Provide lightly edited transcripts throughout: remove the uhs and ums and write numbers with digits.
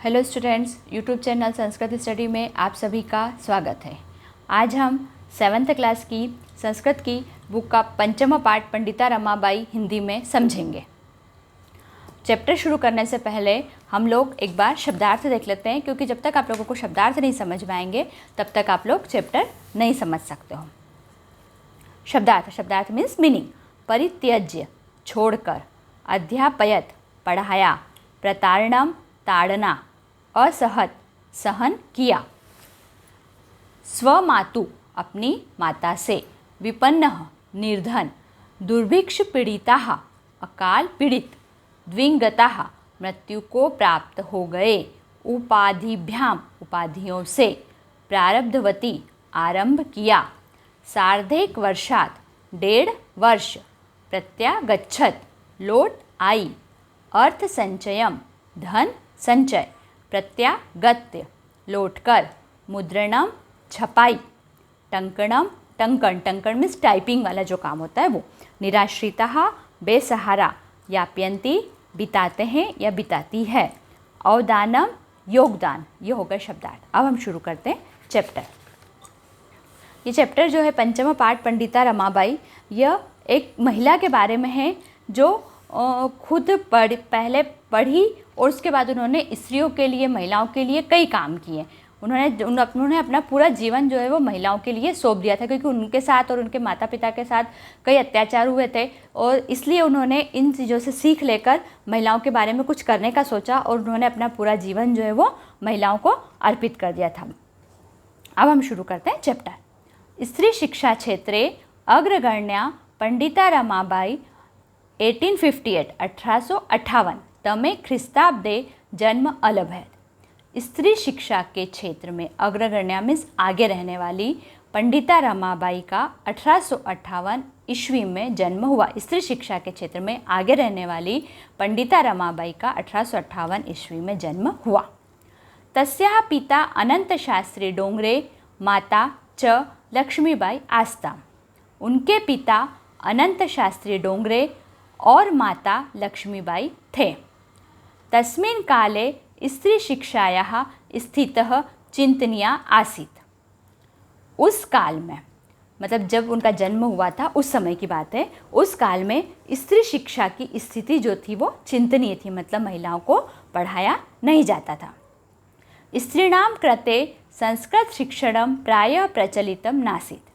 Hello students, YouTube channel Sanskrit study में आप सभी का स्वागत है। आज हम 7th क्लास की संस्कृत की बुक का पंचम पाठ पंडिता रमाबाई हिंदी में समझेंगे। चैप्टर शुरू करने से पहले हम लोग एक बार शब्दार्थ देख लेते हैं, क्योंकि जब तक आप लोगों को शब्दार्थ नहीं समझ में आएंगे तब तक आप लोग चैप्टर नहीं समझ सकते हो। शब्दार्थ मीन्स मीनिंग। परित्यज्य छोड़कर, अध्यापयत पढ़ाया, प्रतारणम ताड़ना, असहत सहन किया, स्वमातु अपनी माता से, विपन्न निर्धन, दुर्भिक्ष पीड़िता अकाल पीड़ित, द्विंगता मृत्यु को प्राप्त हो गए, उपाधिभ्याम उपाधियों से, प्रारब्धवती आरंभ किया, सार्धेक वर्षात 1.5 वर्ष, प्रत्यागच्छत लौट आई, अर्थ संचयम धन संचय, प्रत्यागत्य लौटकर, मुद्रणम छपाई, टंकणम टंकण मीन्स टाइपिंग वाला जो काम होता है वो, निराश्रिता बेसहारा, याप्यंती बिताते हैं या बिताती है, अवदानम योगदान। ये होगा शब्दार्थ। अब हम शुरू करते हैं चैप्टर। ये चैप्टर जो है पंचम पाठ पंडिता रमाबाई, यह एक महिला के बारे में है जो खुद पहले पढ़ी और उसके बाद उन्होंने स्त्रियों के लिए, महिलाओं के लिए कई काम किए। उन्होंने अपना पूरा जीवन जो है वो महिलाओं के लिए सौंप दिया था, क्योंकि उनके साथ और उनके माता पिता के साथ कई अत्याचार हुए थे और इसलिए उन्होंने इन चीज़ों से सीख लेकर महिलाओं के बारे में कुछ करने का सोचा और उन्होंने अपना पूरा जीवन जो है वो महिलाओं को अर्पित कर दिया था। अब हम शुरू करते हैं चैप्टर। स्त्री शिक्षा क्षेत्रे अग्रगण्या पंडिता रमाबाई 1858 तमे ख्रिस्ताब्दे जन्म अलभैत। स्त्री शिक्षा के क्षेत्र में अग्रगण्या मीन्स आगे रहने वाली पंडिता रमाबाई का 1858 ईस्वी में जन्म हुआ। स्त्री शिक्षा के क्षेत्र में आगे रहने वाली पंडिता रमाबाई का 1858 ईस्वी में जन्म हुआ। तस्याः पिता अनंत शास्त्री डोंगरे, माता च लक्ष्मीबाई आस्ता। उनके पिता अनंत शास्त्री डोंगरे और माता लक्ष्मीबाई थे। तस्मिन् काले स्त्री शिक्षायाः स्थितः चिंतनीया आसीत्। उस काल में, मतलब जब उनका जन्म हुआ था उस समय की बात है, उस काल में स्त्री शिक्षा की स्थिति जो थी वो चिंतनीय थी, मतलब महिलाओं को पढ़ाया नहीं जाता था। स्त्रीणां कृते संस्कृत शिक्षणं प्रायः प्रचलितं नासीत्।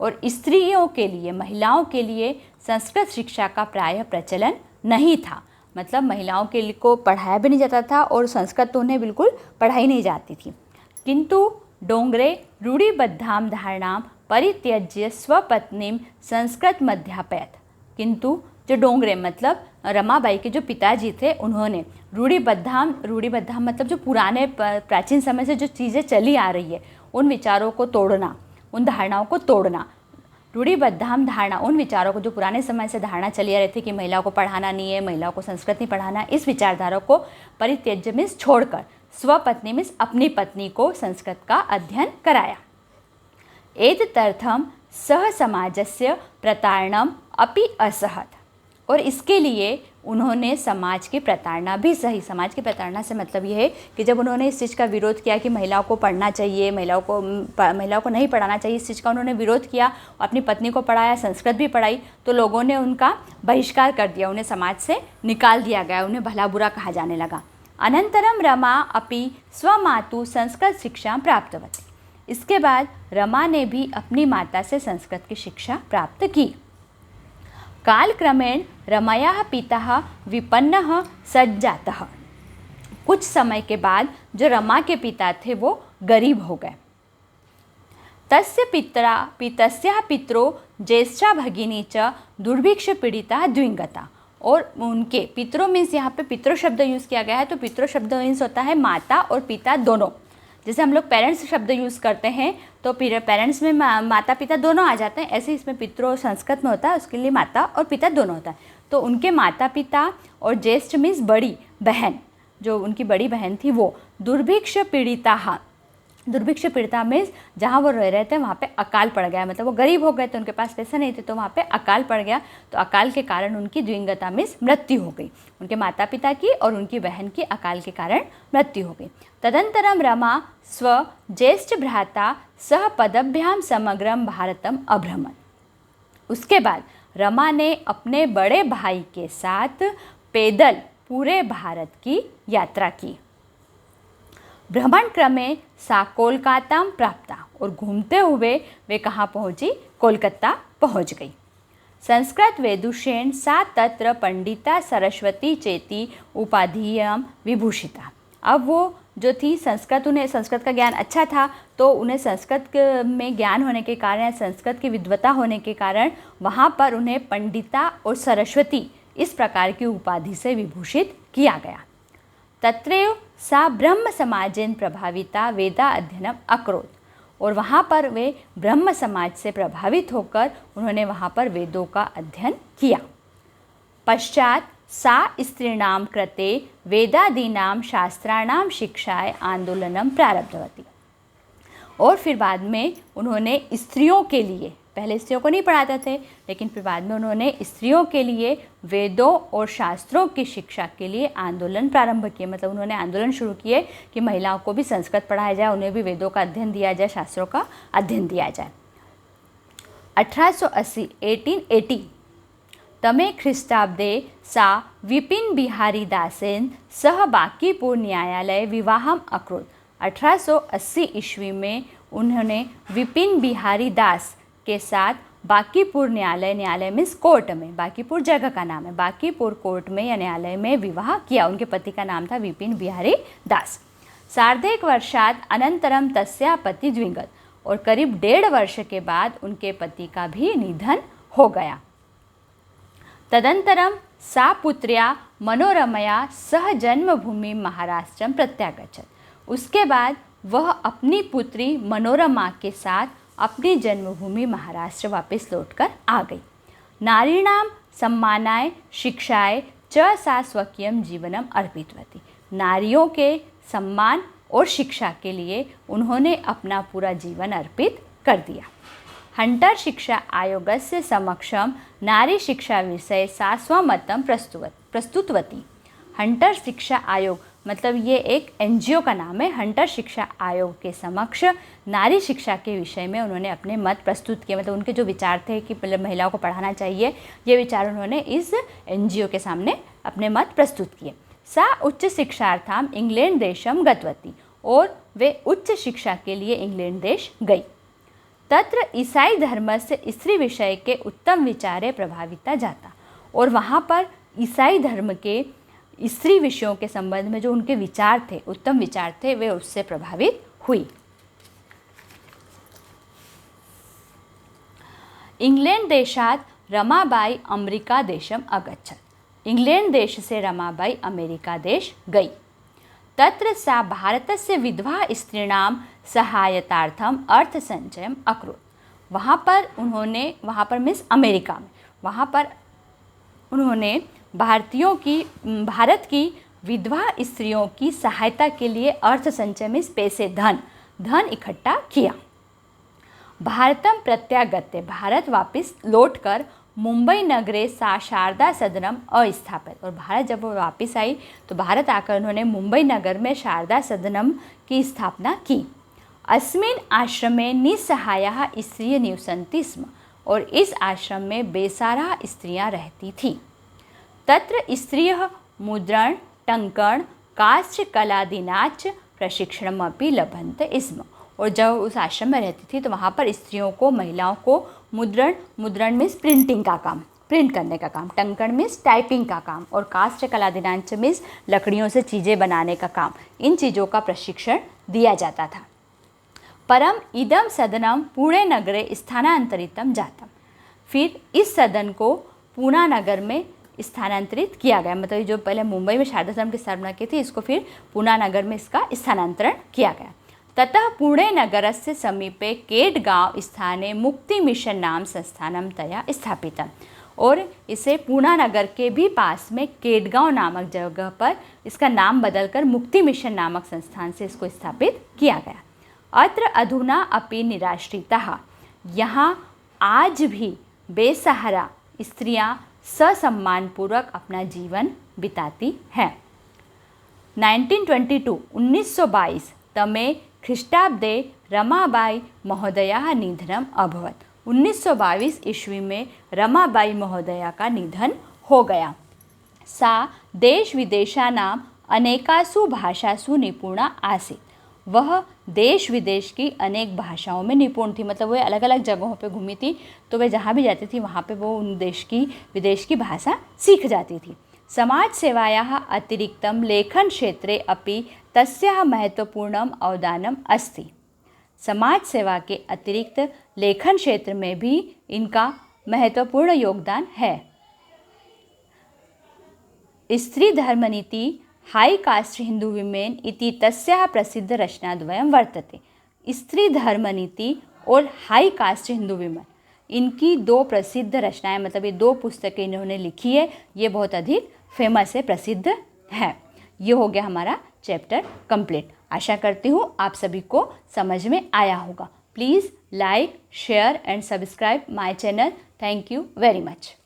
और स्त्रियों के लिए, महिलाओं के लिए संस्कृत शिक्षा का प्रायः प्रचलन नहीं था, मतलब महिलाओं के लिए को पढ़ाया भी नहीं जाता था और संस्कृत तो उन्हें बिल्कुल पढ़ाई नहीं जाती थी। किंतु डोंगरे रूढ़िबद्धां धारणां परित्यज्य स्वपत्नीं संस्कृत मध्यापयत। किंतु जो डोंगरे मतलब रमाबाई के जो पिताजी थे, उन्होंने रूढ़िबद्धां मतलब जो पुराने प्राचीन समय से जो चीज़ें चली आ रही है उन विचारों को तोड़ना, उन धारणाओं को तोड़ना। रूढ़िबद्धां धारणा, उन विचारों को जो पुराने समय से धारणा चली आ रही थी कि महिलाओं को पढ़ाना नहीं है, महिलाओं को संस्कृत नहीं पढ़ाना, इस विचारधारा को परित्यज्य मीन्स छोड़कर, स्वपत्नी मीन्स अपनी पत्नी को संस्कृत का अध्ययन कराया। एतदर्थं सह समाजस्य प्रतारणम अपि असहत। और इसके लिए उन्होंने समाज की प्रताड़ना भी सही। समाज की प्रताड़ना से मतलब ये है कि जब उन्होंने इस चीज़ का विरोध किया कि महिलाओं को पढ़ना चाहिए, महिलाओं को नहीं पढ़ाना चाहिए, इस चीज़ का उन्होंने विरोध किया, अपनी पत्नी को पढ़ाया, संस्कृत भी पढ़ाई, तो लोगों ने उनका बहिष्कार कर दिया, उन्हें समाज से निकाल दिया गया, उन्हें भला बुरा कहा जाने लगा। अनंतरम रमा अपि स्वमातु संस्कृत शिक्षा प्राप्तवती। इसके बाद रमा ने भी अपनी माता से संस्कृत की शिक्षा प्राप्त की। कालक्रमेण रमायाः पिता विपन्नः सज्जातः। कुछ समय के बाद जो रमा के पिता थे वो गरीब हो गए। तस्याः पितरो ज्येष्ठा भगिनी च दुर्भिक्ष पीड़िता द्विंगता। और उनके पितरों मीन्स यहाँ पे पितरो शब्द यूज़ किया गया है, तो पितरो शब्द मीन्स होता है माता और पिता दोनों। जैसे हम लोग पेरेंट्स शब्द यूज़ करते हैं तो पेरेंट्स में माता पिता दोनों आ जाते हैं, ऐसे इसमें पितरो संस्कृत में होता है, उसके लिए माता और पिता दोनों होता है। तो उनके माता पिता और ज्येष्ठ मीन्स बड़ी बहन, जो उनकी बड़ी बहन थी वो दुर्भिक्ष पीड़िता दुर्भिक्ष पीड़िता में जहाँ वो रह रहे थे वहाँ पे अकाल पड़ गया, मतलब वो गरीब हो गए थे, उनके पास पैसा नहीं थे, तो वहाँ पे अकाल पड़ गया। तो अकाल के कारण उनकी द्विंगता में मृत्यु हो गई, उनके माता पिता की और उनकी बहन की अकाल के कारण मृत्यु हो गई। तदंतरम रमा स्व ज्येष्ठ भ्राता सह पदभ्याम समग्रम भारतम अभ्रमण। उसके बाद रमा ने अपने बड़े भाई के साथ पैदल पूरे भारत की यात्रा की। भ्रमण क्रमे सा कोलकाता प्राप्ता, और घूमते हुए वे कहाँ पहुँची? कोलकाता पहुँच गई। संस्कृत वेदुषेण सा तत्र पंडिता सरस्वती चेती उपाधियां विभूषिता। अब वो जो थी संस्कृत, उन्हें संस्कृत का ज्ञान अच्छा था, तो उन्हें संस्कृत में ज्ञान होने के कारण, संस्कृत की विद्वता होने के कारण वहाँ पर उन्हें पंडिता और सरस्वती इस प्रकार की उपाधि से विभूषित किया गया। तत्रैव सा ब्रह्म समाजेन प्रभाविता वेदा अध्ययनम अकरोत्, और वहाँ पर वे ब्रह्म समाज से प्रभावित होकर उन्होंने वहाँ पर वेदों का अध्ययन किया। पश्चात सा स्त्रीणां कृते वेदादीनां शास्त्राणां शिक्षाय आंदोलनम प्रारब्धवती, और फिर बाद में उन्होंने स्त्रियों के लिए, पहले स्त्रियों को नहीं पढ़ाते थे, लेकिन फिर बाद में उन्होंने स्त्रियों के लिए वेदों और शास्त्रों की शिक्षा के लिए आंदोलन प्रारंभ किए। मतलब उन्होंने आंदोलन शुरू किए कि महिलाओं को भी संस्कृत पढ़ाया जाए, उन्हें भी वेदों का अध्ययन दिया जाए, शास्त्रों का अध्ययन दिया जाए। 1880 1880 तमे ख्रीष्टाब्दे सा विपिन बिहारी दासेन सह बांकीपुर न्यायालय विवाहम अकरोत्। 1880 ईस्वी में उन्होंने विपिन बिहारी दास के साथ बांकीपुर न्यायालय मीन्स कोर्ट में, बांकीपुर जगह का नाम है, बांकीपुर कोर्ट में या न्यायालय में विवाह किया। उनके पति का नाम था विपिन बिहारी दास। सार्धेक वर्षात् अनंतरम तस्या पति द्विंगत, और करीब 1.5 वर्ष के बाद उनके पति का भी निधन हो गया। तदंतरम सा पुत्र्या मनोरमया सह जन्मभूमि महाराष्ट्रम प्रत्यागच्छत। उसके बाद वह अपनी पुत्री मनोरमा के साथ अपनी जन्मभूमि महाराष्ट्र वापस लौटकर आ गई। नारीणाम सम्मानाय शिक्षाय च सा स्वकीयम जीवनम अर्पितवती। नारियों के सम्मान और शिक्षा के लिए उन्होंने अपना पूरा जीवन अर्पित कर दिया। हंटर शिक्षा आयोगस्य समक्षम नारी शिक्षा विषय सा स्वमतम प्रस्तुतवती। हंटर शिक्षा आयोग मतलब ये एक एनजीओ का नाम है। हंटर शिक्षा आयोग के समक्ष नारी शिक्षा के विषय में उन्होंने अपने मत प्रस्तुत किए। मतलब उनके जो विचार थे कि महिलाओं को पढ़ाना चाहिए, ये विचार उन्होंने इस एनजीओ के सामने अपने मत प्रस्तुत किए। सा उच्च शिक्षार्थम इंग्लैंड देशम गतवती, और वे उच्च शिक्षा के लिए इंग्लैंड देश गई। तत्र ईसाई धर्म से स्त्री विषय के उत्तम विचारे प्रभाविता जाता, और वहाँ पर ईसाई धर्म के स्त्री विषयों के संबंध में जो उनके विचार थे, उत्तम विचार थे, वे उससे प्रभावित हुई। इंग्लैंड देशात रमाबाई अमेरिका देशम अगच्छत। इंग्लैंड देश से रमाबाई अमेरिका देश गई। तत्र सा भारतस्य विधवा स्त्रीणां सहायतार्थम अर्थ संचयम अकरोत्। वहाँ पर मीन्स अमेरिका में, वहाँ पर उन्होंने भारत की विधवा स्त्रियों की सहायता के लिए अर्थ संचय में पैसे धन इकट्ठा किया। भारतम प्रत्यागत्य, भारत वापस लौटकर मुंबई नगरे सा शारदा सदनम अस्थापित, और भारत जब वो वापस आई तो भारत आकर उन्होंने मुंबई नगर में शारदा सदनम की स्थापना की। अस्मिन् आश्रमे निस्सहायाः स्त्रियः निवसन्ति स्म, और इस आश्रम में बेसहारा स्त्रियां रहती थीं। तत्र स्त्रियः मुद्रण टंकण काष्ठ कलादीनाच प्रशिक्षणमपि लभन्ते स्म, और जब उस आश्रम में रहती थी तो वहाँ पर स्त्रियों को, महिलाओं को मुद्रण मीन्स प्रिंटिंग का काम, प्रिंट करने का काम, टंकण मीन्स टाइपिंग का काम, और काष्ठ कलादीनाच मीन्स लकड़ियों से चीज़ें बनाने का काम, इन चीज़ों का प्रशिक्षण दिया जाता था। परम इदम सदनम पुणे नगरे स्थानांतरितम जातम, फिर इस सदन को पूना नगर में स्थानांतरित किया गया। मतलब जो पहले मुंबई में शारदा सदन की स्थापना की थी, इसको फिर पूना नगर में इसका स्थानांतरण किया गया। ततः पुणे नगरस्य समीपे केटगांव स्थाने मुक्ति मिशन नाम संस्थानम तया स्थापितम, और इसे पूना नगर के भी पास में केटगांव नामक जगह पर इसका नाम बदलकर मुक्ति मिशन नामक संस्थान से इसको स्थापित किया गया। अत्र अधुना अपि निराश्रिताः, यहाँ आज भी बेसहारा स्त्रियां ससम्मानपूर्वक अपना जीवन बिताती हैं। 1922 तमे ख्रीष्टाब्दे रमाबाई महोदयाः निधनम् अभवत्। 1922 ईस्वी में रमाबाई महोदया का निधन हो गया। सा देश विदेशानां अनेकासु भाषासु निपुणा आसीत्। वह देश विदेश की अनेक भाषाओं में निपुण थी, मतलब वह अलग अलग जगहों पे घूमी थी, तो वह जहाँ भी जाती थी वहाँ पे वो उन देश की विदेश की भाषा सीख जाती थी। समाज सेवायाः अतिरिक्तं लेखन क्षेत्रे अपि तस्याः महत्वपूर्णम् अवदानम् अस्ति। समाज सेवा के अतिरिक्त लेखन क्षेत्र में भी इनका महत्वपूर्ण योगदान है। स्त्री धर्मनीति हाई कास्ट हिंदू विमेन इति तस्याः प्रसिद्ध रचनाद्वयं वर्तते। स्त्री धर्मनीति और हाई कास्ट हिंदू विमेन, इनकी दो प्रसिद्ध रचनाएं, मतलब ये दो पुस्तकें इन्होंने लिखी है, ये बहुत अधिक फेमस है, प्रसिद्ध है। ये हो गया हमारा चैप्टर कंप्लीट। आशा करती हूँ आप सभी को समझ में आया होगा। Please like, share and subscribe my channel. Thank you very much.